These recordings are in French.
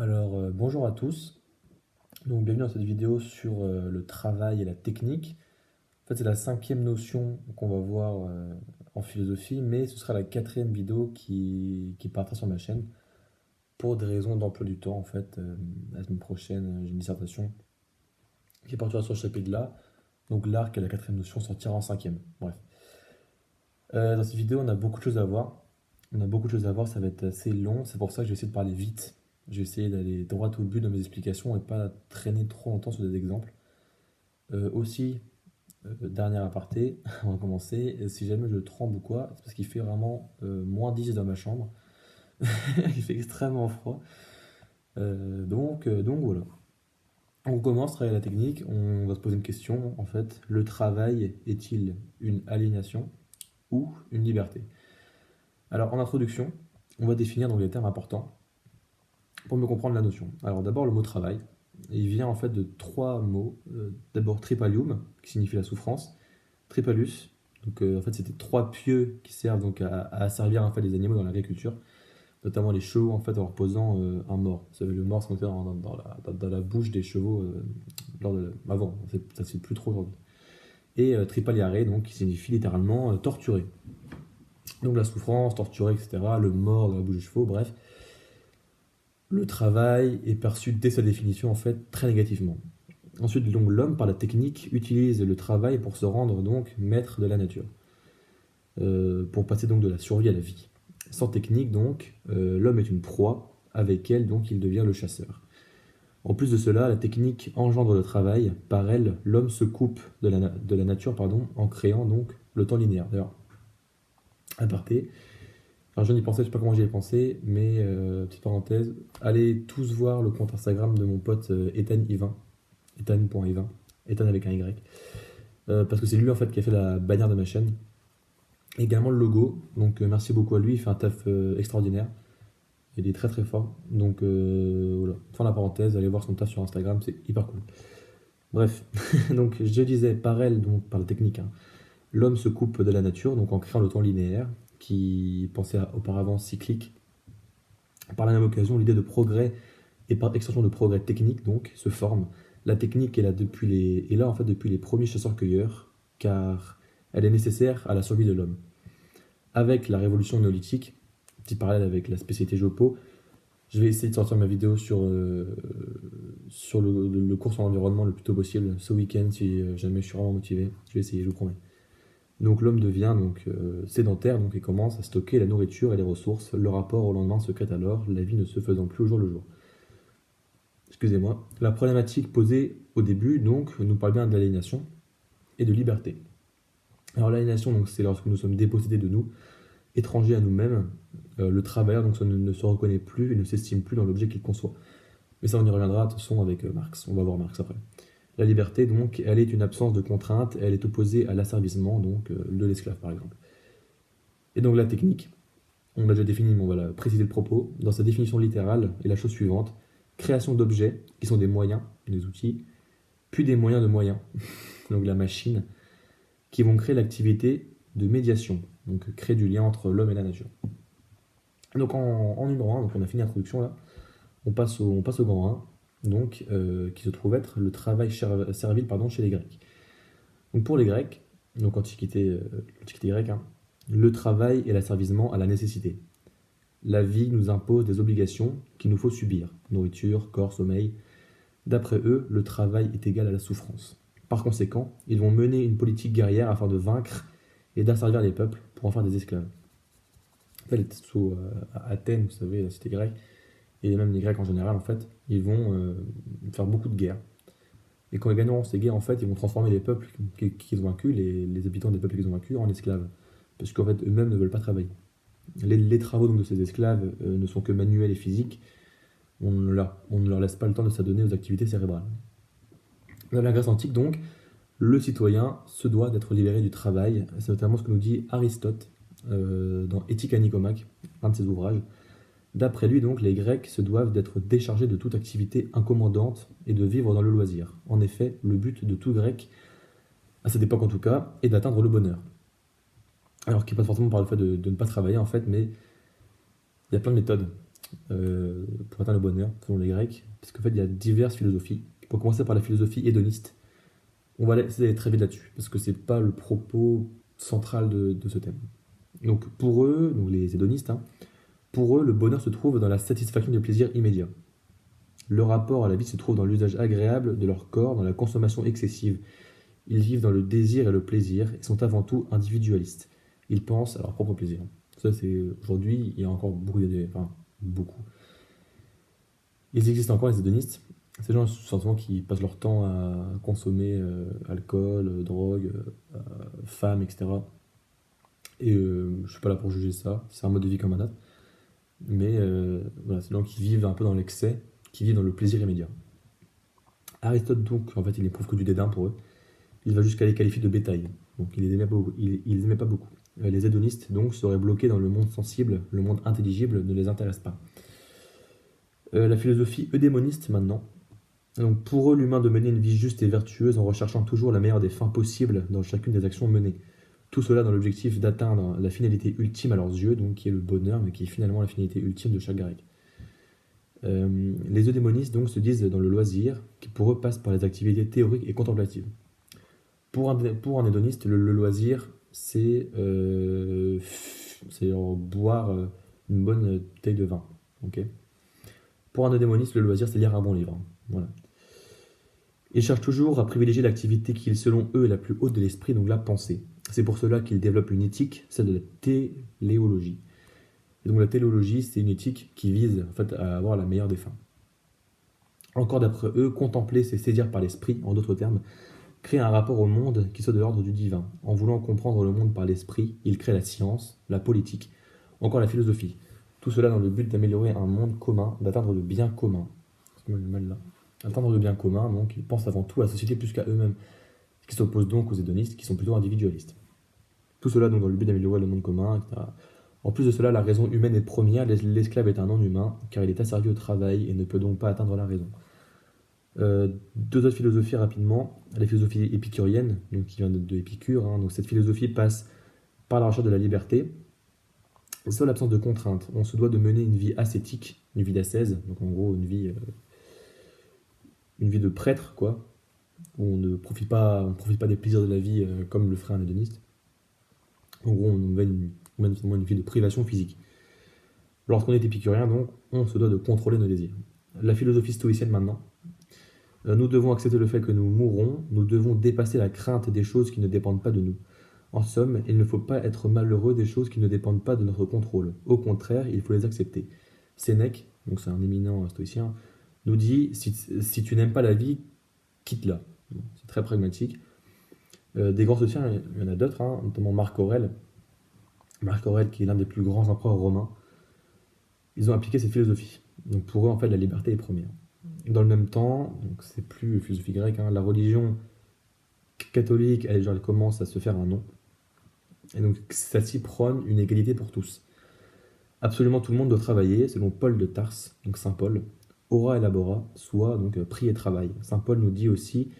Bonjour à tous. Donc, bienvenue dans cette vidéo sur le travail et la technique. En fait, c'est la cinquième notion qu'on va voir en philosophie, mais ce sera la quatrième vidéo qui partira sur ma chaîne pour des raisons d'emploi du temps. En fait, la semaine prochaine, j'ai une dissertation qui partira sur ce chapitre-là. Donc, l'arc et la quatrième notion sortira en cinquième. Bref. Dans cette vidéo, on a beaucoup de choses à voir. On a beaucoup de choses à voir, ça va être assez long. C'est pour ça que je vais essayer de parler vite. Je vais essayer d'aller droit au but dans mes explications et pas traîner trop longtemps sur des exemples. Aussi, dernier aparté, avant de commencer, si jamais je tremble ou quoi, c'est parce qu'il fait vraiment -10 dans ma chambre. Il fait extrêmement froid. Donc voilà. On commence, travailler la technique. On va se poser une question. En fait, le travail est-il une aliénation ou une liberté? Alors, en introduction, on va définir donc les termes importants pour mieux comprendre la notion. Alors, d'abord, le mot travail. Il vient en fait de trois mots. D'abord, tripalium, qui signifie la souffrance. Tripalus, donc en fait, c'était trois pieux qui servent donc à asservir en fait les animaux dans l'agriculture, notamment les chevaux en fait en reposant un mort. Vous savez, le mort, c'est dans la bouche des chevaux avant. Ça se fait plus trop aujourd'hui. Et tripaliare, donc qui signifie littéralement torturer. Donc la souffrance, torturer, etc. Le mort dans la bouche des chevaux, bref. Le travail est perçu dès sa définition en fait très négativement. Ensuite, donc, l'homme, par la technique, utilise le travail pour se rendre donc maître de la nature, pour passer donc de la survie à la vie. Sans technique, donc, l'homme est une proie, avec elle, donc, il devient le chasseur. En plus de cela, la technique engendre le travail, par elle, l'homme se coupe de la nature en créant donc le temps linéaire. D'ailleurs, aparté, alors je n'y pensais, je sais pas comment j'y ai pensé, mais petite parenthèse, allez tous voir le compte Instagram de mon pote Ethan Yvain, Ethan.Yvain, Ethan avec un Y, parce que c'est lui en fait qui a fait la bannière de ma chaîne. Également le logo, donc merci beaucoup à lui, il fait un taf extraordinaire. Il est très très fort. Donc voilà, fin de la parenthèse, allez voir son taf sur Instagram, c'est hyper cool. Bref, donc je disais par elle, donc par la technique, hein, l'homme se coupe de la nature, donc en créant le temps linéaire, qui pensait auparavant cyclique. Par la même occasion, l'idée de progrès et par extension de progrès technique donc se forme. La technique est là en fait depuis les premiers chasseurs-cueilleurs, car elle est nécessaire à la survie de l'homme. Avec la révolution néolithique, petit parallèle avec la spécialité Jopo, je vais essayer de sortir ma vidéo sur le cours sur l'environnement le plus tôt possible, ce week-end, si jamais je suis vraiment motivé. Je vais essayer, je vous promets. Donc l'homme devient sédentaire donc, et commence à stocker la nourriture et les ressources. Le rapport au lendemain se crée alors, la vie ne se faisant plus au jour le jour. Excusez-moi. La problématique posée au début donc nous parle bien d'aliénation et de liberté. Alors l'aliénation, donc, c'est lorsque nous sommes dépossédés de nous, étrangers à nous-mêmes. Le travailleur donc, ne se reconnaît plus et ne s'estime plus dans l'objet qu'il conçoit. Mais ça, on y reviendra, de toute façon, avec Marx. On va voir Marx après. La liberté, donc, elle est une absence de contrainte, elle est opposée à l'asservissement donc, de l'esclave, par exemple. Et donc la technique, on l'a déjà défini, mais on va préciser le propos. Dans sa définition littérale, est la chose suivante. Création d'objets, qui sont des moyens, des outils, puis des moyens de moyens, donc la machine, qui vont créer l'activité de médiation, donc créer du lien entre l'homme et la nature. Donc en numéro 1, donc on a fini l'introduction là, on passe au grand 1, donc, qui se trouve être le travail servile chez les Grecs. Donc pour les Grecs, donc l'Antiquité grecque, hein, le travail est l'asservissement à la nécessité. La vie nous impose des obligations qu'il nous faut subir, nourriture, corps, sommeil. D'après eux, le travail est égal à la souffrance. Par conséquent, ils vont mener une politique guerrière afin de vaincre et d'asservir les peuples pour en faire des esclaves. En fait, sous Athènes, vous savez, la cité grecque, et même les Grecs en général, en fait, ils vont faire beaucoup de guerres. Et quand ils gagneront ces guerres, en fait, ils vont transformer les peuples qu'ils ont vaincus, les habitants des peuples qu'ils ont vaincus, en esclaves. Parce qu'en fait, eux-mêmes ne veulent pas travailler. Les travaux donc, de ces esclaves ne sont que manuels et physiques. On ne leur laisse pas le temps de s'adonner aux activités cérébrales. Dans la Grèce antique, donc, le citoyen se doit d'être libéré du travail. C'est notamment ce que nous dit Aristote dans Éthique à Nicomaque, un de ses ouvrages. D'après lui, donc, les Grecs se doivent d'être déchargés de toute activité incommandante et de vivre dans le loisir. En effet, le but de tout Grec, à cette époque en tout cas, est d'atteindre le bonheur. Alors, qui passe forcément par le fait de ne pas travailler, en fait, mais il y a plein de méthodes. pour atteindre le bonheur, selon les Grecs, parce qu'en fait, il y a diverses philosophies. Pour commencer par la philosophie hédoniste, on va essayer d'aller très vite là-dessus, parce que c'est pas le propos central de ce thème. Donc pour eux, donc les hédonistes, hein, pour eux, le bonheur se trouve dans la satisfaction des plaisirs immédiats. Le rapport à la vie se trouve dans l'usage agréable de leur corps, dans la consommation excessive. Ils vivent dans le désir et le plaisir et sont avant tout individualistes. Ils pensent à leur propre plaisir. Ça, c'est aujourd'hui, il y a encore beaucoup, enfin, beaucoup. Ils existent encore les hédonistes. Ces gens, simplement, qui passent leur temps à consommer alcool, drogue, femmes, etc. Et je suis pas là pour juger ça. C'est un mode de vie comme un autre. Mais voilà, c'est des gens qui vivent un peu dans l'excès, qui vivent dans le plaisir immédiat. Aristote, donc, en fait, il n'éprouve que du dédain pour eux. Il va jusqu'à les qualifier de bétail. Donc, il les aimait pas beaucoup. Il les aimait pas beaucoup. Les hédonistes, donc, seraient bloqués dans le monde sensible, le monde intelligible ne les intéresse pas. La philosophie eudémoniste, maintenant. Donc, pour eux, l'humain doit mener une vie juste et vertueuse en recherchant toujours la meilleure des fins possibles dans chacune des actions menées. Tout cela dans l'objectif d'atteindre la finalité ultime à leurs yeux, donc qui est le bonheur, mais qui est finalement la finalité ultime de chaque grec. Les eudémonistes donc se disent dans le loisir, qui pour eux passe par les activités théoriques et contemplatives. Pour un hédoniste, le loisir, c'est boire une bonne taille de vin. Okay, pour un eudémoniste, le loisir, c'est lire un bon livre. Voilà. Ils cherchent toujours à privilégier l'activité qui, selon eux, est la plus haute de l'esprit, donc la pensée. C'est pour cela qu'ils développent une éthique, celle de la téléologie. Et donc la téléologie, c'est une éthique qui vise en fait, à avoir la meilleure des fins. Encore d'après eux, contempler, c'est saisir par l'esprit, en d'autres termes, créer un rapport au monde qui soit de l'ordre du divin. En voulant comprendre le monde par l'esprit, ils créent la science, la politique, encore la philosophie. Tout cela dans le but d'améliorer un monde commun, d'atteindre le bien commun. C'est mal là. Atteindre le bien commun, donc ils pensent avant tout à la société plus qu'à eux-mêmes, ce qui s'oppose donc aux hédonistes qui sont plutôt individualistes. Tout cela donc dans le but d'améliorer le monde commun, etc. En plus de cela, la raison humaine est première, l'esclave est un non-humain, car il est asservi au travail et ne peut donc pas atteindre la raison. Deux autres philosophies rapidement. La philosophie épicurienne, donc qui vient de Épicure, hein. Donc cette philosophie passe par la recherche de la liberté, soit l'absence de contraintes. On se doit de mener une vie ascétique, une vie d'ascèse, donc en gros une vie de prêtre, quoi, où on ne profite pas des plaisirs de la vie comme le ferait un hédoniste. En gros, on mène une vie de privation physique. Lorsqu'on est épicurien, donc, on se doit de contrôler nos désirs. La philosophie stoïcienne maintenant. Nous devons accepter le fait que nous mourrons, nous devons dépasser la crainte des choses qui ne dépendent pas de nous. En somme, il ne faut pas être malheureux des choses qui ne dépendent pas de notre contrôle. Au contraire, il faut les accepter. Sénèque, donc c'est un éminent stoïcien, nous dit si tu n'aimes pas la vie, quitte-la. C'est très pragmatique. Des grands stoïciens, il y en a d'autres, hein, notamment Marc Aurèle. Marc Aurèle, qui est l'un des plus grands empereurs romains, ils ont appliqué cette philosophie. Donc pour eux, en fait, la liberté est première. Dans le même temps, donc c'est plus philosophie grecque, hein, la religion catholique, elle commence à se faire un nom. Et donc celle-ci prône une égalité pour tous. Absolument tout le monde doit travailler, selon Paul de Tarse, donc Saint Paul, ora et labora, soit donc prie et travail. Saint Paul nous dit aussi,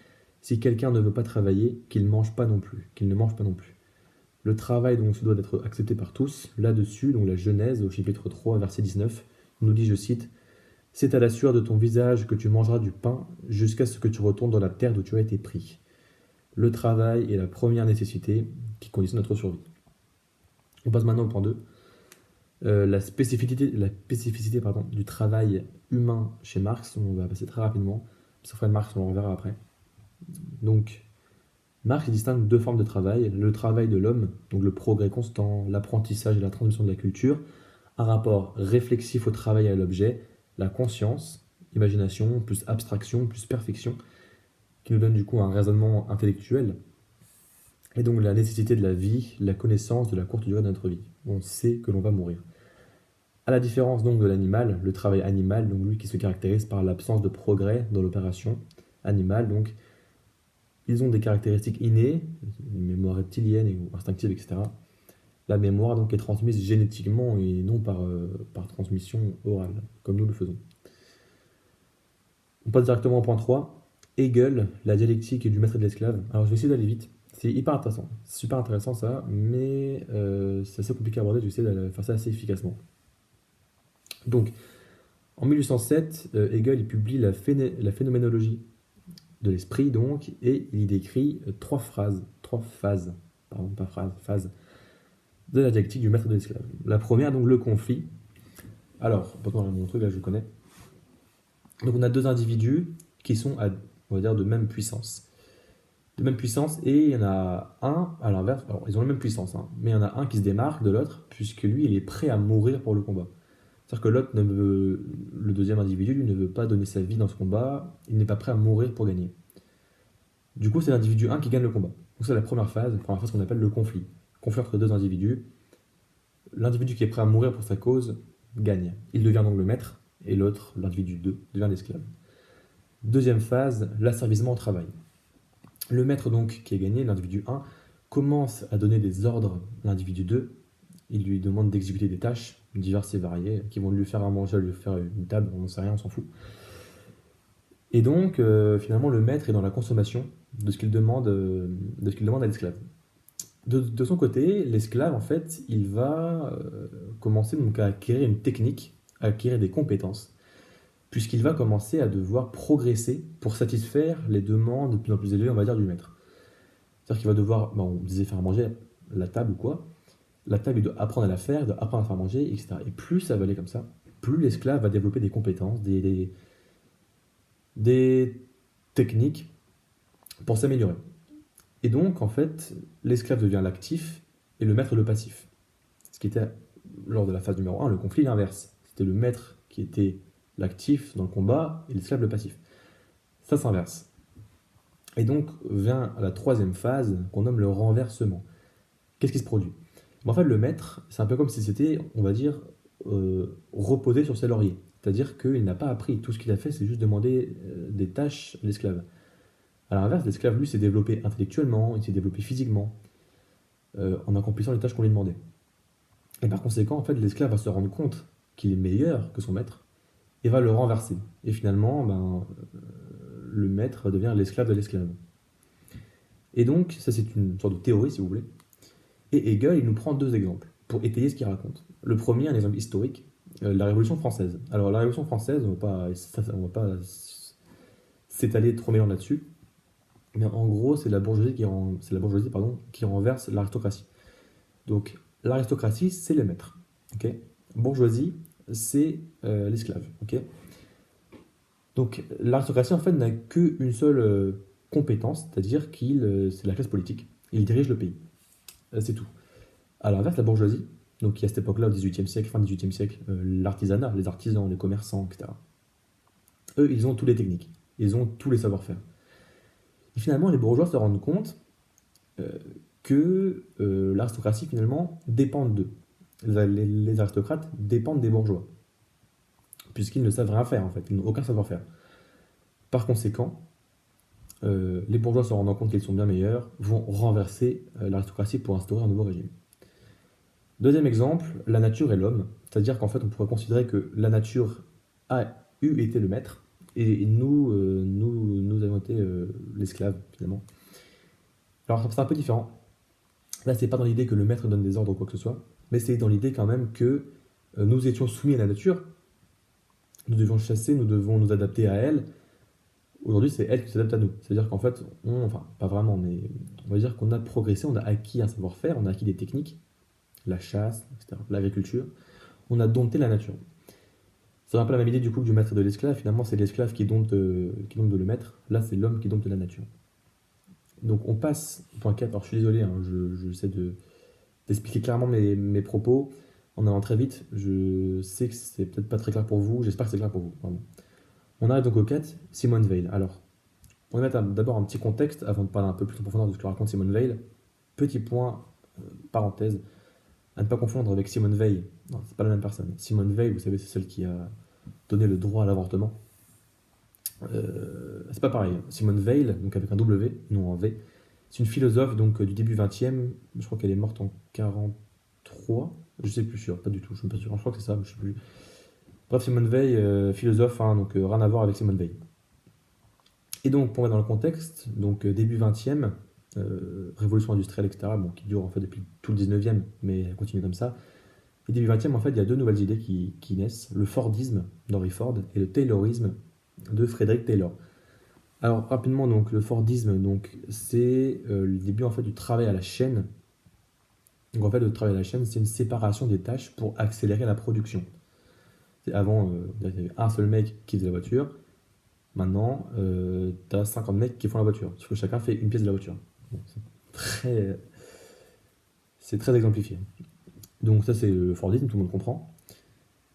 si quelqu'un ne veut pas travailler, qu'il ne mange pas non plus. Le travail donc se doit d'être accepté par tous. Là-dessus, donc la Genèse, au chapitre 3, verset 19, nous dit, je cite, « C'est à la sueur de ton visage que tu mangeras du pain, jusqu'à ce que tu retournes dans la terre d'où tu as été pris. » Le travail est la première nécessité qui conditionne notre survie. On passe maintenant au point 2. La spécificité du travail humain chez Marx, on va passer très rapidement. Ça ferait Marx, on le reverra après. Donc, Marx distingue deux formes de travail. Le travail de l'homme, donc le progrès constant, l'apprentissage et la transmission de la culture, un rapport réflexif au travail et à l'objet, la conscience, imagination, plus abstraction, plus perfection, qui nous donne du coup un raisonnement intellectuel, et donc la nécessité de la vie, la connaissance de la courte durée de notre vie. On sait que l'on va mourir. À la différence donc de l'animal, le travail animal, donc lui qui se caractérise par l'absence de progrès dans l'opération animale, donc ils ont des caractéristiques innées, une mémoire reptilienne ou instinctive, etc. La mémoire donc est transmise génétiquement et non par transmission orale, comme nous le faisons. On passe directement au point 3. Hegel, la dialectique du maître et de l'esclave. Alors je vais essayer d'aller vite. C'est hyper intéressant. C'est super intéressant ça, mais c'est assez compliqué à aborder. Je vais essayer de faire ça assez efficacement. Donc, En 1807, Hegel il publie la phénoménologie de l'esprit, donc, et il y décrit trois phases, pardon, pas phases, de la dialectique du maître et de l'esclave. La première, donc, le conflit. Alors, pourtant, mon truc, là, je le connais. Donc, on a deux individus qui sont, on va dire, de même puissance. De même puissance, et il y en a un, à l'inverse, alors, ils ont la même puissance, hein, mais il y en a un qui se démarque de l'autre, puisque lui, il est prêt à mourir pour le combat. C'est-à-dire que l'autre le deuxième individu, lui, ne veut pas donner sa vie dans ce combat, il n'est pas prêt à mourir pour gagner. Du coup, c'est l'individu 1 qui gagne le combat. Donc c'est la première phase qu'on appelle le conflit. Conflit entre deux individus. L'individu qui est prêt à mourir pour sa cause gagne. Il devient donc le maître, et l'autre, l'individu 2, devient l'esclave. Deuxième phase, l'asservissement au travail. Le maître donc qui est gagné, l'individu 1, commence à donner des ordres à l'individu 2. Il lui demande d'exécuter des tâches diverses et variées qui vont lui faire à manger, lui faire une table, on n'en sait rien, on s'en fout. Et donc, finalement, le maître est dans la consommation de ce qu'il demande, à l'esclave. De son côté, l'esclave, en fait, il va commencer donc à acquérir une technique, à acquérir des compétences, puisqu'il va commencer à devoir progresser pour satisfaire les demandes de plus en plus élevées, on va dire, du maître. C'est-à-dire qu'il va devoir, on disait faire manger la table ou quoi, la table, il doit apprendre à la faire, il doit apprendre à faire manger, etc. Et plus ça va aller comme ça, plus l'esclave va développer des compétences, des techniques pour s'améliorer. Et donc, en fait, l'esclave devient l'actif et le maître le passif. Ce qui était, lors de la phase numéro 1, le conflit inverse. C'était le maître qui était l'actif dans le combat et l'esclave le passif. Ça s'inverse. Et donc vient la troisième phase qu'on nomme le renversement. Qu'est-ce qui se produit? En fait, le maître, c'est un peu comme si c'était, on va dire, reposé sur ses lauriers. C'est-à-dire qu'il n'a pas appris. Tout ce qu'il a fait, c'est juste demander des tâches à l'esclave. À l'inverse, l'esclave, lui, s'est développé intellectuellement, il s'est développé physiquement, en accomplissant les tâches qu'on lui demandait. Et par conséquent, en fait, l'esclave va se rendre compte qu'il est meilleur que son maître et va le renverser. Et finalement, le maître devient l'esclave de l'esclave. Et donc, ça c'est une sorte de théorie, si vous voulez. Et Hegel, il nous prend deux exemples pour étayer ce qu'il raconte. Le premier, un exemple historique, la Révolution française. Alors, la Révolution française, on va pas s'étaler trop méchant là-dessus, mais en gros, c'est la bourgeoisie qui renverse l'aristocratie. Donc, l'aristocratie, c'est le maître. Okay, bourgeoisie, c'est l'esclave. Okay, donc, l'aristocratie, en fait, n'a qu'une seule compétence, c'est-à-dire c'est la classe politique. Il dirige le pays. C'est tout. À l'inverse, la bourgeoisie, donc qui à cette époque-là, au XVIIIe siècle, fin XVIIIe siècle, l'artisanat, les artisans, les commerçants, etc. Eux, ils ont toutes les techniques. Ils ont tous les savoir-faire. Et finalement, les bourgeois se rendent compte que l'aristocratie, finalement, dépend d'eux. Les aristocrates dépendent des bourgeois, puisqu'ils ne savent rien faire, en fait. Ils n'ont aucun savoir-faire. Par conséquent, les bourgeois se rendant compte qu'ils sont bien meilleurs, vont renverser l'aristocratie pour instaurer un nouveau régime. Deuxième exemple, la nature et l'homme. C'est-à-dire qu'en fait, on pourrait considérer que la nature a été le maître, et nous avons été l'esclave, finalement. Alors, c'est un peu différent. Là, c'est pas dans l'idée que le maître donne des ordres ou quoi que ce soit, mais c'est dans l'idée quand même que nous étions soumis à la nature, nous devions chasser, nous devons nous adapter à elle. Aujourd'hui, c'est elle qui s'adapte à nous. C'est-à-dire qu'en fait, enfin, pas vraiment, mais on va dire qu'on a progressé, on a acquis un savoir-faire, on a acquis des techniques, la chasse, etc., l'agriculture. On a dompté la nature. C'est un peu la même idée du coup que du maître et de l'esclave. Finalement, c'est l'esclave qui dompte le maître. Là, c'est l'homme qui dompte la nature. Donc, on passe au point 4. Alors, je suis désolé, hein, j'essaie d'expliquer clairement mes propos en allant très vite. Je sais que c'est peut-être pas très clair pour vous. J'espère que c'est clair pour vous. Vraiment. On arrive donc au 4, Simone Weil. Alors, on va mettre d'abord un petit contexte avant de parler un peu plus en profondeur de ce que raconte Simone Weil. Petit point, parenthèse, à ne pas confondre avec Simone Veil. Non, c'est pas la même personne. Simone Veil, vous savez, c'est celle qui a donné le droit à l'avortement. C'est pas pareil. Simone Veil, donc avec un W, non un V, c'est une philosophe donc du début 20e. Je crois qu'elle est morte en 43. Je sais plus sûr, pas du tout. Je suis pas sûr. Je crois que c'est ça, mais je sais plus. Bref, Simone Veil, philosophe, hein, donc rien à voir avec Simone Veil. Et donc, pour mettre dans le contexte, donc début 20e, révolution industrielle, etc., bon, qui dure en fait depuis tout le 19e, mais elle continue comme ça. Et début 20e, en fait, il y a deux nouvelles idées qui naissent, le Fordisme d'Henry Ford et le Taylorisme de Frederick Taylor. Alors rapidement, donc le Fordisme, donc c'est le début en fait du travail à la chaîne. Donc en fait, le travail à la chaîne, c'est une séparation des tâches pour accélérer la production. Avant, il y avait un seul mec qui faisait la voiture. Maintenant, tu as 50 mecs qui font la voiture. Sauf que chacun fait une pièce de la voiture. Bon, très, c'est très exemplifié. Donc ça, c'est le Fordisme, tout le monde comprend.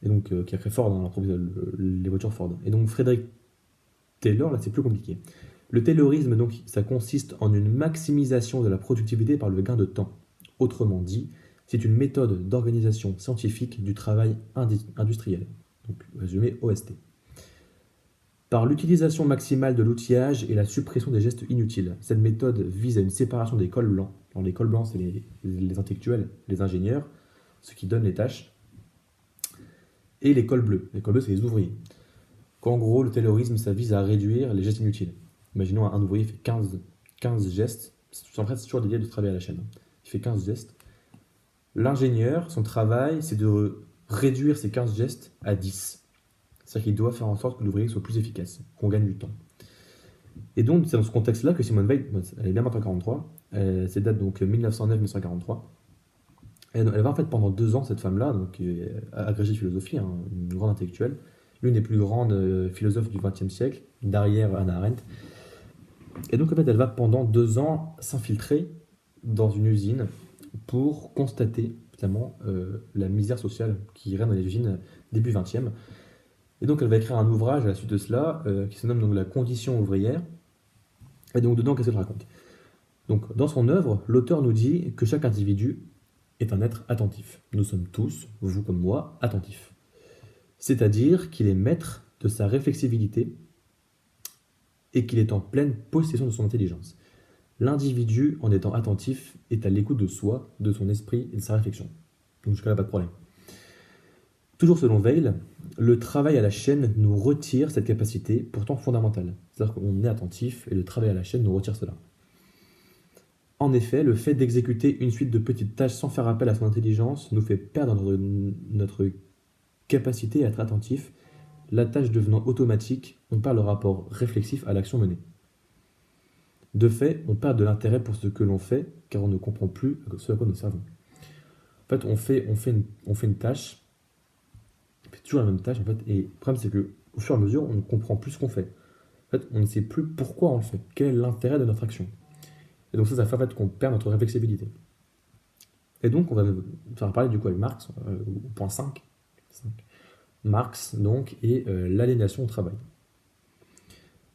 Et donc, qui a créé Ford, hein, les voitures Ford. Et donc, Frederick Taylor, là, c'est plus compliqué. Le Taylorisme, donc, ça consiste en une maximisation de la productivité par le gain de temps. Autrement dit, c'est une méthode d'organisation scientifique du travail industriel. Donc, résumé OST. Par l'utilisation maximale de l'outillage et la suppression des gestes inutiles, cette méthode vise à une séparation des cols blancs. Alors, les cols blancs, c'est les intellectuels, les ingénieurs, ceux qui donnent les tâches, et les cols bleus. Les cols bleus, c'est les ouvriers. Qu'en gros, le taylorisme, ça vise à réduire les gestes inutiles. Imaginons un ouvrier fait 15 gestes. En fait, c'est toujours l'idée de travailler à la chaîne. Il fait 15 gestes. L'ingénieur, son travail, c'est de réduire ces 15 gestes à 10. C'est-à-dire qu'il doit faire en sorte que l'ouvrier soit plus efficace, qu'on gagne du temps. Et donc, c'est dans ce contexte-là que Simone Weil, elle est bien morte en 1943, c'est date donc 1909-1943. Elle va en fait pendant 2 ans, cette femme-là, donc agrégée de philosophie, hein, une grande intellectuelle, l'une des plus grandes philosophes du XXe siècle, derrière Hannah Arendt. Et donc en fait, elle va pendant 2 ans s'infiltrer dans une usine pour constater finalement la misère sociale qui règne dans les usines début 20e. Et donc elle va écrire un ouvrage à la suite de cela qui se nomme donc La condition ouvrière. Et donc dedans, qu'est-ce qu'elle raconte? Donc dans son œuvre, l'auteur nous dit que chaque individu est un être attentif. Nous sommes tous, vous comme moi, attentifs. C'est-à-dire qu'il est maître de sa réflexibilité et qu'il est en pleine possession de son intelligence. L'individu, en étant attentif, est à l'écoute de soi, de son esprit et de sa réflexion. Donc jusqu'à là, pas de problème. Toujours selon Weil, le travail à la chaîne nous retire cette capacité pourtant fondamentale. C'est-à-dire qu'on est attentif et le travail à la chaîne nous retire cela. En effet, le fait d'exécuter une suite de petites tâches sans faire appel à son intelligence nous fait perdre notre capacité à être attentif. La tâche devenant automatique, on perd le rapport réflexif à l'action menée. De fait, on perd de l'intérêt pour ce que l'on fait, car on ne comprend plus ce à quoi nous servons. En fait, on fait une tâche, on fait toujours la même tâche, en fait, et le problème c'est que au fur et à mesure, on ne comprend plus ce qu'on fait. En fait, on ne sait plus pourquoi on le fait, quel est l'intérêt de notre action. Et donc ça fait en fait qu'on perd notre réflexibilité. Et donc, on va faire parler du coup avec Marx, au point 5. Marx, donc, et l'aliénation au travail.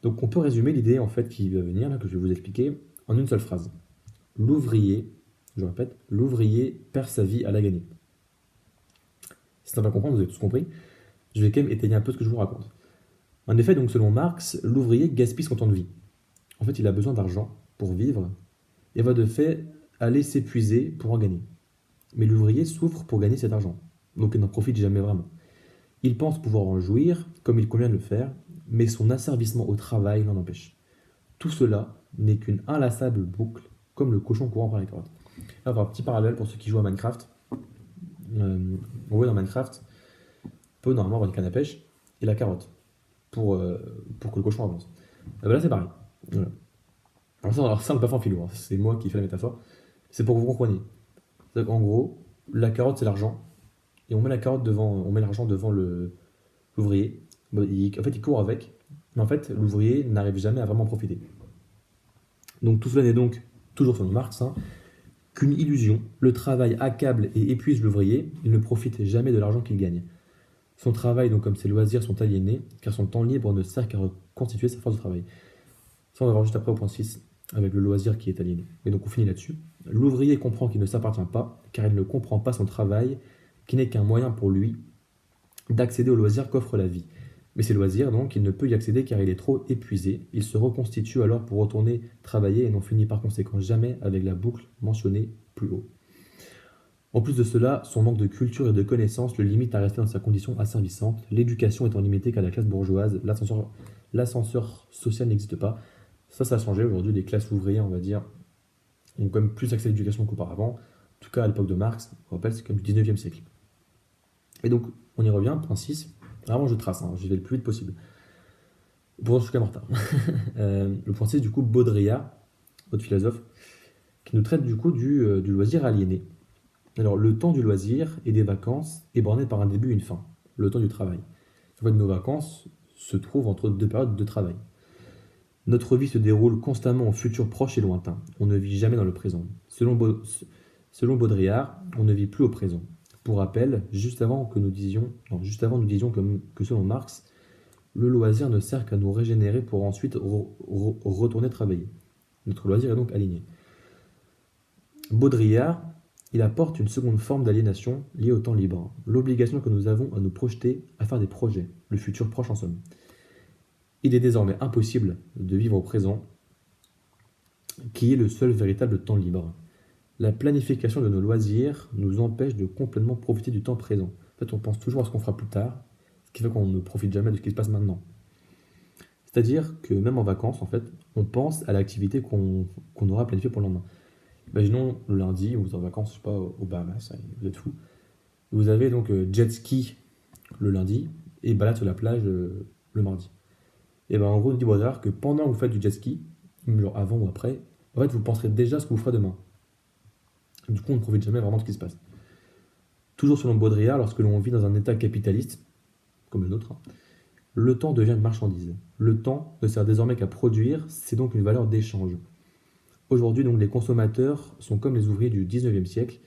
Donc, on peut résumer l'idée, en fait, qui va venir, là, que je vais vous expliquer, en une seule phrase. L'ouvrier, je répète, l'ouvrier perd sa vie à la gagner. Si ça va comprendre, vous avez tous compris. Je vais quand même étayer un peu ce que je vous raconte. En effet, donc, selon Marx, l'ouvrier gaspille son temps de vie. En fait, il a besoin d'argent pour vivre et va de fait aller s'épuiser pour en gagner. Mais l'ouvrier souffre pour gagner cet argent, donc il n'en profite jamais vraiment. Il pense pouvoir en jouir, comme il convient de le faire, mais son asservissement au travail l'en empêche. Tout cela n'est qu'une inlassable boucle, comme le cochon courant par les carottes. Là, on va avoir un petit parallèle pour ceux qui jouent à Minecraft. On voit dans Minecraft, on peut normalement avoir une canne à pêche et la carotte, pour que le cochon avance. Là, c'est pareil. Voilà. Alors ça, on ne peut pas faire en philo, hein. C'est moi qui fais la métaphore. C'est pour que vous compreniez. En gros, la carotte, c'est l'argent. Et on met l'argent devant l'ouvrier. En fait, il court avec. Mais en fait, l'ouvrier n'arrive jamais à vraiment profiter. Donc tout cela n'est donc, toujours selon Marx, qu'une illusion. Le travail accable et épuise l'ouvrier. Il ne profite jamais de l'argent qu'il gagne. Son travail, donc comme ses loisirs, sont aliénés, car son temps libre ne sert qu'à reconstituer sa force de travail. Ça, on va voir juste après au point 6, avec le loisir qui est aliéné. Et donc on finit là-dessus. L'ouvrier comprend qu'il ne s'appartient pas, car il ne comprend pas son travail, qui n'est qu'un moyen pour lui d'accéder aux loisirs qu'offre la vie. Mais ces loisirs, donc, il ne peut y accéder car il est trop épuisé. Il se reconstitue alors pour retourner travailler et n'en finit par conséquent jamais avec la boucle mentionnée plus haut. En plus de cela, son manque de culture et de connaissances le limite à rester dans sa condition asservissante, l'éducation étant limitée qu'à la classe bourgeoise, l'ascenseur social n'existe pas. Ça a changé. Aujourd'hui, les classes ouvrières, on va dire, ont quand même plus accès à l'éducation qu'auparavant. En tout cas, à l'époque de Marx, on rappelle, c'est comme du 19e siècle. Et donc, on y revient, point 6. Vraiment, je trace, hein, j'y vais le plus vite possible. Pour je suis quand même en retard. Le point 6, du coup, Baudrillard, autre philosophe, qui nous traite du coup du loisir aliéné. Alors, le temps du loisir et des vacances est borné par un début et une fin, le temps du travail. En fait, nos vacances se trouvent entre deux périodes de travail. Notre vie se déroule constamment en futur proche et lointain. On ne vit jamais dans le présent. Selon Baudrillard, on ne vit plus au présent. Pour rappel, juste avant nous disions que selon Marx, le loisir ne sert qu'à nous régénérer pour ensuite retourner travailler. Notre loisir est donc aligné. Baudrillard, il apporte une seconde forme d'aliénation liée au temps libre, l'obligation que nous avons à nous projeter, à faire des projets, le futur proche en somme. Il est désormais impossible de vivre au présent, qui est le seul véritable temps libre. La planification de nos loisirs nous empêche de complètement profiter du temps présent. En fait, on pense toujours à ce qu'on fera plus tard, ce qui fait qu'on ne profite jamais de ce qui se passe maintenant. C'est-à-dire que même en vacances, en fait, on pense à l'activité qu'on aura planifiée pour le lendemain. Imaginons le lundi, vous êtes en vacances, je sais pas, aux Bahamas, vous êtes fou. Vous avez donc jet ski le lundi et balade sur la plage le mardi. Et ben en gros, on dit au hasard que pendant que vous faites du jet ski, genre avant ou après, en fait, vous penserez déjà à ce que vous ferez demain. Du coup, on ne profite jamais vraiment de ce qui se passe. Toujours selon Baudrillard, lorsque l'on vit dans un état capitaliste, comme le nôtre, le temps devient une marchandise. Le temps ne sert désormais qu'à produire, c'est donc une valeur d'échange. Aujourd'hui, donc, les consommateurs sont comme les ouvriers du 19e siècle.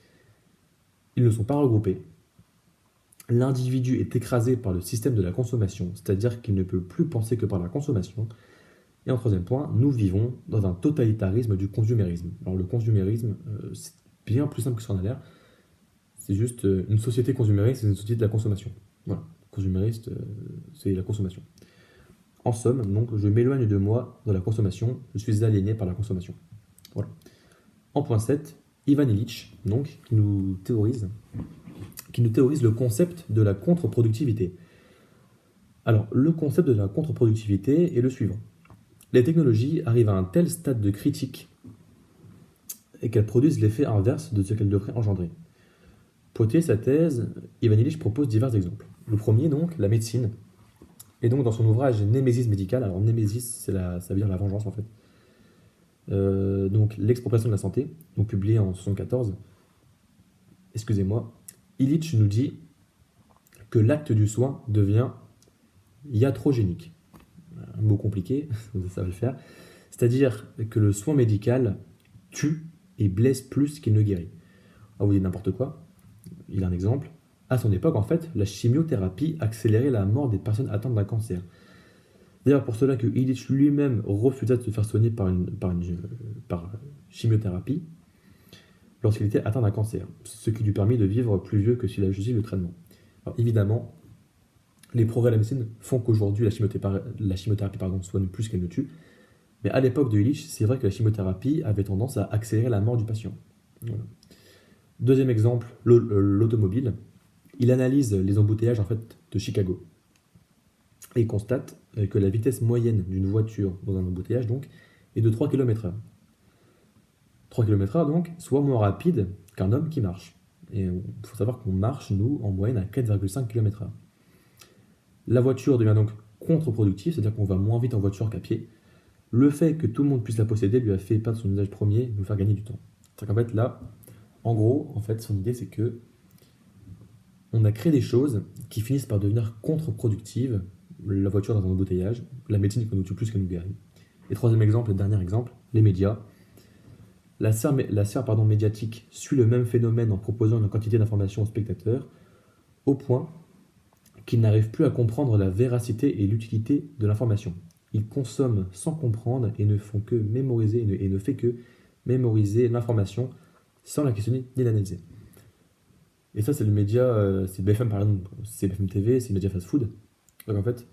Ils ne sont pas regroupés. L'individu est écrasé par le système de la consommation, c'est-à-dire qu'il ne peut plus penser que par la consommation. Et en troisième point, nous vivons dans un totalitarisme du consumérisme. Alors le consumérisme, c'est bien plus simple que ça en a l'air. C'est juste une société consumériste, c'est une société de la consommation. Voilà, consumériste, c'est la consommation. En somme, donc, je m'éloigne de moi dans la consommation, je suis aliéné par la consommation. Voilà. En point 7, Ivan Illich, donc, qui nous théorise le concept de la contre-productivité. Alors, le concept de la contre-productivité est le suivant. Les technologies arrivent à un tel stade de critique et qu'elles produisent l'effet inverse de ce qu'elles devraient engendrer. Pour étudier sa thèse, Ivan Illich propose divers exemples. Le premier, donc, la médecine. Et donc, dans son ouvrage Némésis médicale, alors Némésis, ça veut dire la vengeance en fait. Donc, l'expropriation de la santé, donc publié en 1974. Excusez-moi. Illich nous dit que l'acte du soin devient iatrogénique. Un mot compliqué, ça va le faire. C'est-à-dire que le soin médical tue et blesse plus qu'il ne guérit. Alors vous dites n'importe quoi. Il a un exemple. À son époque, en fait, la chimiothérapie accélérait la mort des personnes atteintes d'un cancer. D'ailleurs, pour cela que Illich lui-même refusa de se faire soigner par chimiothérapie lorsqu'il était atteint d'un cancer, ce qui lui permit de vivre plus vieux que s'il avait choisi le traitement. Alors évidemment, les progrès de la médecine font qu'aujourd'hui la chimiothérapie soigne plus qu'elle ne tue, mais à l'époque de Illich, c'est vrai que la chimiothérapie avait tendance à accélérer la mort du patient. Voilà. Deuxième exemple, l'automobile. Il analyse les embouteillages en fait, de Chicago et constate que la vitesse moyenne d'une voiture dans un embouteillage donc, est de 3 km/h. 3 km/h donc, soit moins rapide qu'un homme qui marche. Et il faut savoir qu'on marche, nous, en moyenne à 4,5 km/h. La voiture devient donc contre-productive, c'est-à-dire qu'on va moins vite en voiture qu'à pied. Le fait que tout le monde puisse la posséder lui a fait perdre son usage premier, nous faire gagner du temps. C'est-à-dire qu'en fait, là, en gros, en fait, son idée, c'est que on a créé des choses qui finissent par devenir contre-productives, la voiture dans un embouteillage, la médecine qui nous tue plus qu'elle nous guérit. Et troisième exemple, dernier exemple, les médias. La sphère médiatique suit le même phénomène en proposant une quantité d'informations aux spectateurs, au point qu'ils n'arrivent plus à comprendre la véracité et l'utilité de l'information. Ils consomment sans comprendre et ne font que mémoriser et ne fait que mémoriser l'information sans la questionner ni l'analyser. Et ça, c'est le média, c'est BFM par exemple, c'est BFM TV, c'est le média fast-food. Donc en fait,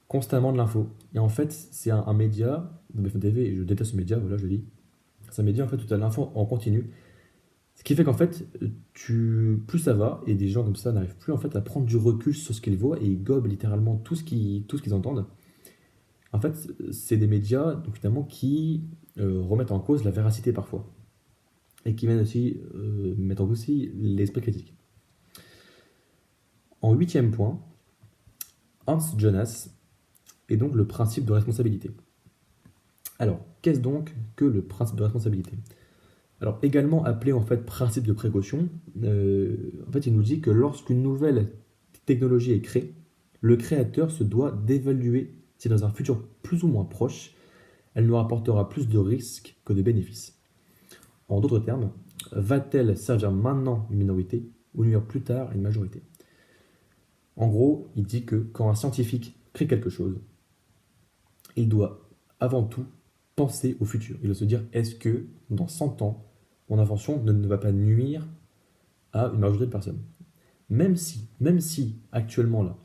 constamment de l'info. Et en fait, c'est un média, BFM TV, et je déteste ce média, voilà, je le dis. C'est un média en fait où tu as l'info en continu. Ce qui fait qu'en fait, plus ça va, et des gens comme ça n'arrivent plus en fait à prendre du recul sur ce qu'ils voient et ils gobent littéralement tout ce qu'ils entendent. En fait, c'est des médias donc, finalement qui remettent en cause la véracité parfois et qui mettent en cause aussi l'esprit critique. En huitième point, Hans Jonas et donc le principe de responsabilité. Alors, qu'est-ce donc que le principe de responsabilité? Alors, également appelé en fait principe de précaution, en fait, il nous dit que lorsqu'une nouvelle technologie est créée, le créateur se doit d'évaluer si dans un futur plus ou moins proche, elle nous rapportera plus de risques que de bénéfices. En d'autres termes, va-t-elle servir maintenant une minorité ou nuire plus tard à une majorité? En gros, il dit que quand un scientifique crée quelque chose, il doit avant tout penser au futur. Il doit se dire, est-ce que dans 100 ans, mon invention ne va pas nuire à une majorité de personnes? Même si actuellement là,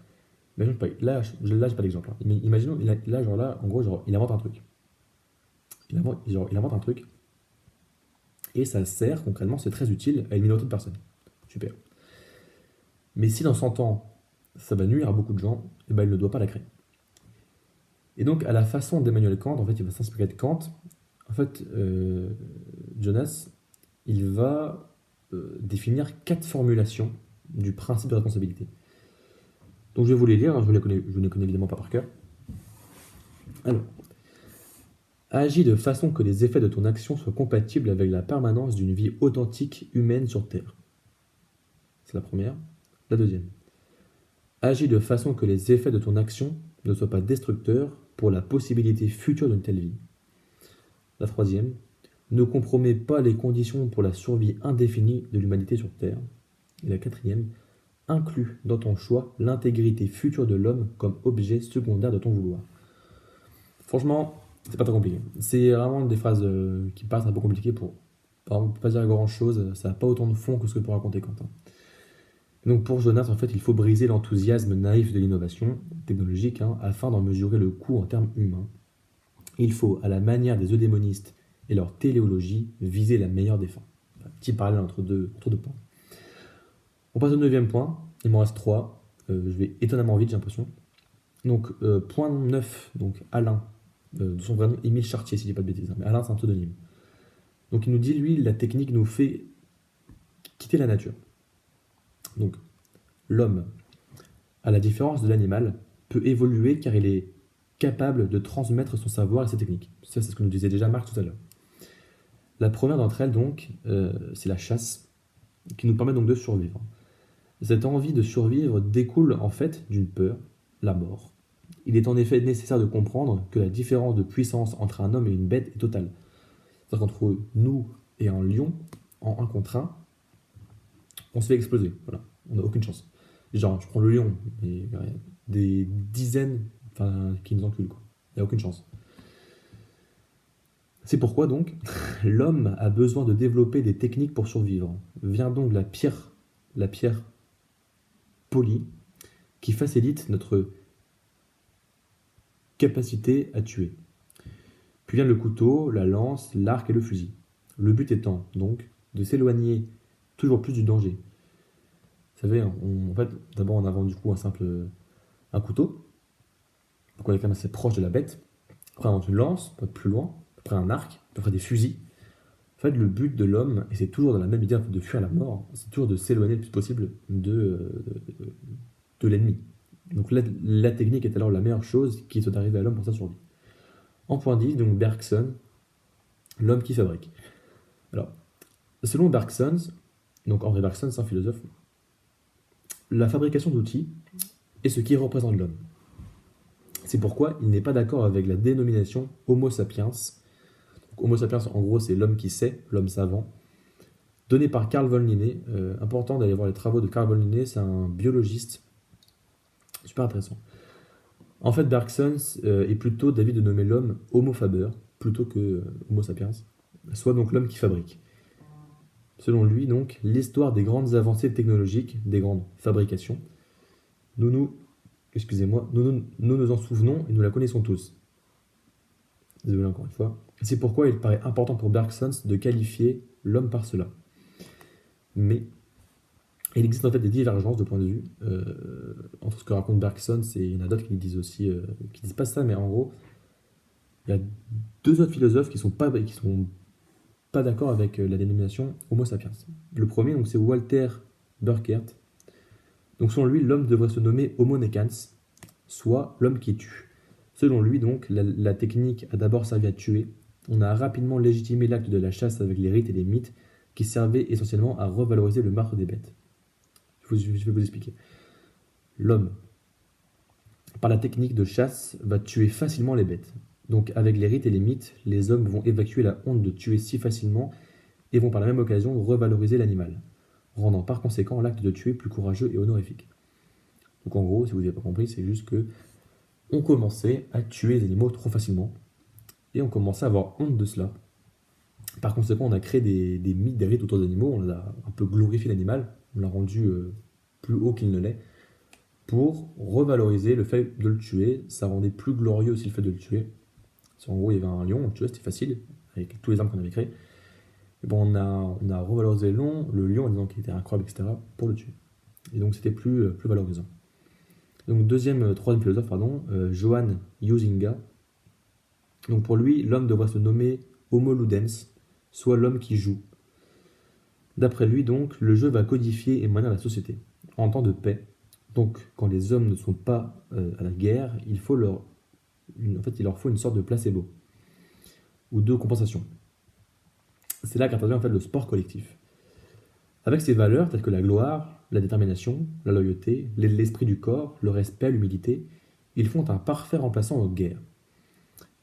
imaginons pas, là j'ai pas d'exemple, hein, mais imaginons, là, genre là, en gros, genre, il invente un truc. Il invente un truc, et ça sert concrètement, c'est très utile à une minorité de personnes. Super. Mais si dans 100 ans, ça va nuire à beaucoup de gens, eh ben, il ne doit pas la créer. Et donc, à la façon d'Emmanuel Kant, en fait, il va s'inspirer de Kant. En fait, Jonas, il va définir 4 formulations du principe de responsabilité. Donc, je vais vous les lire, hein, je ne les connais évidemment pas par cœur. Alors, agis de façon que les effets de ton action soient compatibles avec la permanence d'une vie authentique humaine sur Terre. C'est la première. La deuxième. Agis de façon que les effets de ton action ne soient pas destructeurs pour la possibilité future d'une telle vie. La troisième. Ne compromets pas les conditions pour la survie indéfinie de l'humanité sur Terre. Et la quatrième. Inclus dans ton choix l'intégrité future de l'homme comme objet secondaire de ton vouloir. Franchement, c'est pas très compliqué. C'est vraiment des phrases qui paraissent un peu compliquées pour pas dire grand chose. Ça n'a pas autant de fond que ce que peut raconter Quentin. Donc pour Jonas, en fait, il faut briser l'enthousiasme naïf de l'innovation technologique afin d'en mesurer le coût en termes humains. Il faut, à la manière des eudémonistes et leur téléologie, viser la meilleure des fins. Un petit parallèle entre deux points. On passe au 9e point. Il m'en reste 3. Je vais étonnamment vite, j'ai l'impression. Donc, point 9, donc Alain, de son vrai nom, Émile Chartier, si je dis pas de bêtises, mais Alain, c'est un pseudonyme. Donc, il nous dit, lui, la technique nous fait quitter la nature. Donc, l'homme, à la différence de l'animal, peut évoluer car il est capable de transmettre son savoir et ses techniques. Ça, c'est ce que nous disait déjà Marc tout à l'heure. La première d'entre elles, donc, c'est la chasse, qui nous permet donc de survivre. Cette envie de survivre découle en fait d'une peur, la mort. Il est en effet nécessaire de comprendre que la différence de puissance entre un homme et une bête est totale. C'est-à-dire qu'entre nous et un lion, en 1 contre 1, on se fait exploser. Voilà. On n'a aucune chance. Genre, je prends le lion, et il y a des dizaines qui nous enculent. Il n'y a aucune chance. C'est pourquoi donc, l'homme a besoin de développer des techniques pour survivre. Vient donc la pierre polie, qui facilite notre capacité à tuer. Puis vient le couteau, la lance, l'arc et le fusil. Le but étant donc de s'éloigner toujours plus du danger. Vous savez, en fait, d'abord on invente du coup un couteau, donc on est quand même assez proche de la bête. Après on invente une lance, pas plus loin. Après un arc, après des fusils. En fait, le but de l'homme, et c'est toujours dans la même idée de fuir la mort, c'est toujours de s'éloigner le plus possible de l'ennemi. Donc la technique est alors la meilleure chose qui soit arrivée à l'homme pour sa survie. En point 10, donc Bergson, l'homme qui fabrique. Alors, selon Bergson, donc Henri Bergson, c'est un philosophe, la fabrication d'outils est ce qui représente l'homme. C'est pourquoi il n'est pas d'accord avec la dénomination Homo sapiens. Donc, Homo sapiens, en gros, c'est l'homme qui sait, l'homme savant, donné par Carl von Linné. Important d'aller voir les travaux de Carl von Linné, c'est un biologiste super intéressant. En fait, Bergson est plutôt d'avis de nommer l'homme Homo faber, plutôt que Homo sapiens, soit donc l'homme qui fabrique. Selon lui, donc, l'histoire des grandes avancées technologiques, des grandes fabrications, nous nous en souvenons et nous la connaissons tous. Désolé encore une fois. C'est pourquoi il paraît important pour Bergson de qualifier l'homme par cela. Mais il existe en fait des divergences de point de vue entre ce que raconte Bergson, et il y en a d'autres qui disent aussi, qui disent pas ça, mais en gros, il y a 2 autres philosophes qui sont pas d'accord avec la dénomination Homo sapiens. Le premier, donc, c'est Walter Burkert. Donc selon lui, l'homme devrait se nommer Homo necans, soit l'homme qui tue. Selon lui, donc, la technique a d'abord servi à tuer. On a rapidement légitimé l'acte de la chasse avec les rites et les mythes qui servaient essentiellement à revaloriser le meurtre des bêtes. Je vais vous expliquer. L'homme, par la technique de chasse, va tuer facilement les bêtes. Donc avec les rites et les mythes, les hommes vont évacuer la honte de tuer si facilement et vont par la même occasion revaloriser l'animal, rendant par conséquent l'acte de tuer plus courageux et honorifique. Donc en gros, si vous n'avez pas compris, c'est juste que on commençait à tuer les animaux trop facilement et on commençait à avoir honte de cela. Par conséquent, on a créé des mythes, des rites autour des animaux, on a un peu glorifié l'animal, on l'a rendu plus haut qu'il ne l'est, pour revaloriser le fait de le tuer. Ça rendait plus glorieux aussi le fait de le tuer. En gros, il y avait un lion, on le tuait, c'était facile, avec tous les armes qu'on avait créées. Et bon, on a revalorisé le lion en disant qu'il était incroyable, etc., pour le tuer. Et donc c'était plus valorisant. Donc troisième philosophe, Johann Huizinga. Donc pour lui, l'homme devrait se nommer Homo ludens, soit l'homme qui joue. D'après lui, donc, le jeu va codifier et manier la société en temps de paix. Donc, quand les hommes ne sont pas à la guerre, il leur faut une sorte de placebo ou de compensation. C'est là qu'intervient en fait le sport collectif. Avec ses valeurs telles que la gloire, la détermination, la loyauté, l'esprit du corps, le respect, l'humilité, ils font un parfait remplaçant aux guerres.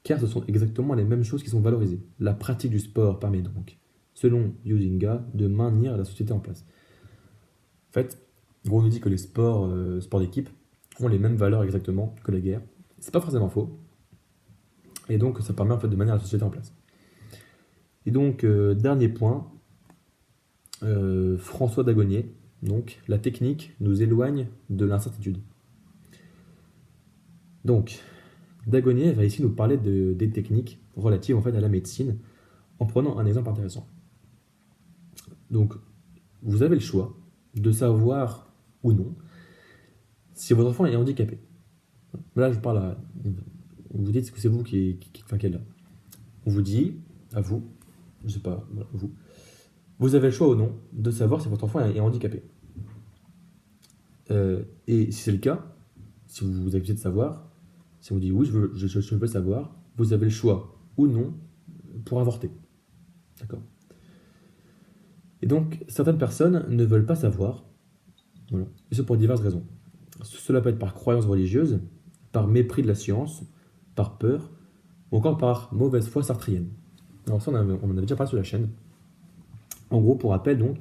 Car ce sont exactement les mêmes choses qui sont valorisées. La pratique du sport permet donc, selon Huizinga, de maintenir la société en place. En fait, on nous dit que les sports d'équipe ont les mêmes valeurs exactement que la guerre. C'est pas forcément faux. Et donc ça permet en fait de maintenir la société en place. Et donc, dernier point, François Dagonier, donc la technique nous éloigne de l'incertitude. Donc, Dagonier va ici nous parler des techniques relatives en fait à la médecine en prenant un exemple intéressant. Donc, vous avez le choix de savoir ou non si votre enfant est handicapé. Là, je parle à... Vous dites que c'est vous qui est là. On vous dit, à vous, je sais pas, voilà, vous avez le choix ou non de savoir si votre enfant est handicapé. Et si c'est le cas, si vous avez besoin de savoir, si on vous dit oui, je veux savoir, vous avez le choix ou non pour avorter. D'accord. Et donc, certaines personnes ne veulent pas savoir, voilà, et ce pour diverses raisons. Cela peut être par croyance religieuse, par mépris de la science, par peur, ou encore par mauvaise foi sartrienne. Alors ça, on en avait déjà parlé sur la chaîne. En gros, pour rappel, donc,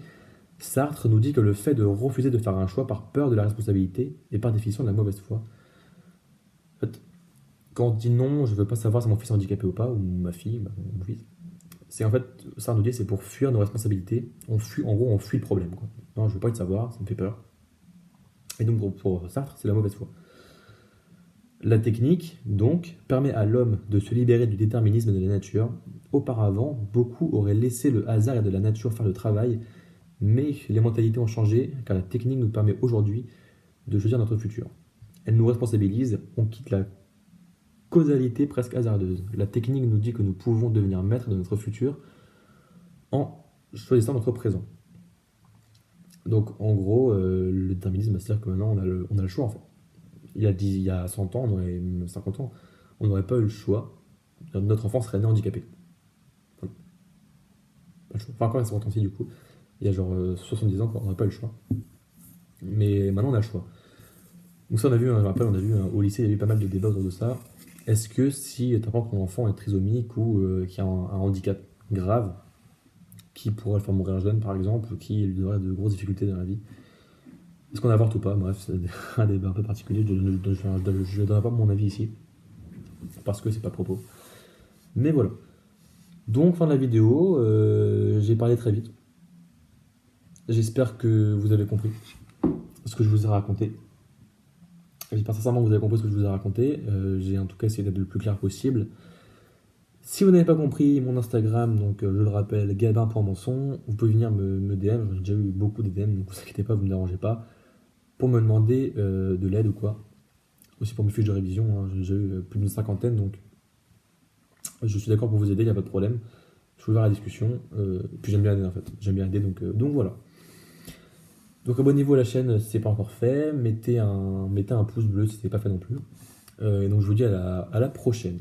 Sartre nous dit que le fait de refuser de faire un choix par peur de la responsabilité est par définition de la mauvaise foi. En fait, quand on dit non, je ne veux pas savoir si mon fils est handicapé ou pas, ou ma fille, mon fils, c'est en fait, Sartre nous dit c'est pour fuir nos responsabilités. On fuit le problème, quoi. Non, je veux pas le savoir, ça me fait peur. Et donc pour Sartre, c'est la mauvaise foi. La technique, donc, permet à l'homme de se libérer du déterminisme de la nature. Auparavant, beaucoup auraient laissé le hasard et de la nature faire le travail, mais les mentalités ont changé, car la technique nous permet aujourd'hui de choisir notre futur. Elle nous responsabilise, on quitte la causalité presque hasardeuse. La technique nous dit que nous pouvons devenir maîtres de notre futur en choisissant notre présent. Donc en gros, le déterminisme, c'est-à-dire que maintenant on a le choix en fait. Il y a 100 ans, 50 ans, on n'aurait pas eu le choix. Notre enfant serait né handicapé. Voilà. Pas le choix. Enfin, quand même, c'est du coup. Il y a genre 70 ans, on n'aurait pas eu le choix. Mais maintenant, on a le choix. Donc ça, je me rappelle, au lycée, il y a eu pas mal de débats autour de ça. Est-ce que si tu apprends que ton enfant est trisomique ou qui a un handicap grave, qui pourrait le faire mourir jeune par exemple, ou qui lui aurait de grosses difficultés dans la vie, est-ce qu'on avorte ou pas? Bref, c'est un débat un peu particulier, je ne donnerai pas mon avis ici, parce que c'est pas à propos. Mais voilà. Donc, fin de la vidéo, j'ai parlé très vite. J'espère que vous avez compris ce que je vous ai raconté. J'espère sincèrement que vous avez compris ce que je vous ai raconté. J'ai en tout cas essayé d'être le plus clair possible. Si vous n'avez pas compris mon Instagram, donc je le rappelle, gabin.manson, vous pouvez venir me DM. J'ai déjà eu beaucoup de DM, donc ne vous inquiétez pas, vous ne me dérangez pas. Pour me demander de l'aide ou quoi. Aussi pour mes fiches de révision, hein, j'ai déjà eu plus d'une cinquantaine, donc je suis d'accord pour vous aider, il n'y a pas de problème. Je suis ouvert à la discussion, puis j'aime bien aider en fait. J'aime bien aider, donc voilà. Donc abonnez-vous à la chaîne si ce n'est pas encore fait, mettez un pouce bleu si ce n'est pas fait non plus. Et donc je vous dis à la prochaine.